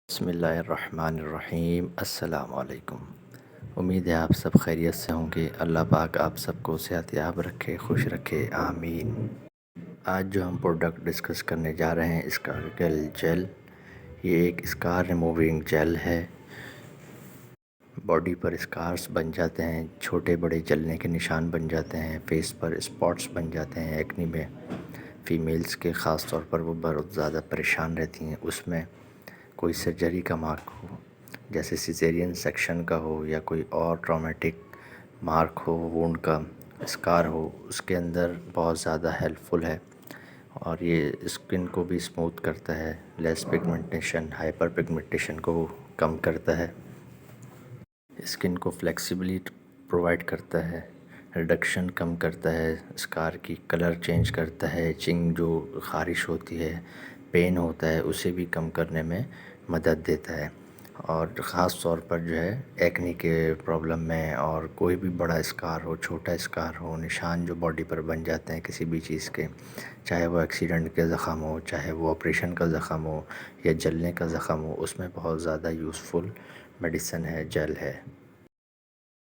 بسم اللہ الرحمن الرحیم۔ السلام علیکم۔ امید ہے آپ سب خیریت سے ہوں گے۔ اللہ پاک آپ سب کو صحت یاب رکھے، خوش رکھے، آمین۔ آج جو ہم پروڈکٹ ڈسکس کرنے جا رہے ہیں، اسکارگل جیل، یہ ایک اسکار ریموونگ جیل ہے۔ باڈی پر اسکارس بن جاتے ہیں، چھوٹے بڑے جلنے کے نشان بن جاتے ہیں، فیس پر اسپاٹس بن جاتے ہیں ایکنی میں، فیمیلز کے خاص طور پر وہ بہت زیادہ پریشان رہتی ہیں۔ اس میں کوئی سرجری کا مارک ہو، جیسے سیزیرین سیکشن کا ہو یا کوئی اور ٹرامیٹک مارک ہو، وونڈ کا اسکار ہو، اس کے اندر بہت زیادہ ہیلپ فل ہے۔ اور یہ اسکن کو بھی اسموتھ کرتا ہے، لیس پگمنٹیشن، ہائپر پگمنٹیشن کو کم کرتا ہے، اسکن کو فلیکسیبلٹی پرووائڈ کرتا ہے، ریڈکشن کم کرتا ہے، اسکار کی کلر چینج کرتا ہے، ایچنگ جو خارش ہوتی ہے، پین ہوتا ہے، اسے بھی کم کرنے میں مدد دیتا ہے۔ اور خاص طور پر جو ہے ایکنی کے پرابلم میں، اور کوئی بھی بڑا اسکار ہو، چھوٹا اسکار ہو، نشان جو باڈی پر بن جاتے ہیں کسی بھی چیز کے، چاہے وہ ایکسیڈنٹ کے زخم ہو، چاہے وہ آپریشن کا زخم ہو یا جلنے کا زخم ہو، اس میں بہت زیادہ یوزفل میڈیسن ہے، جیل ہے۔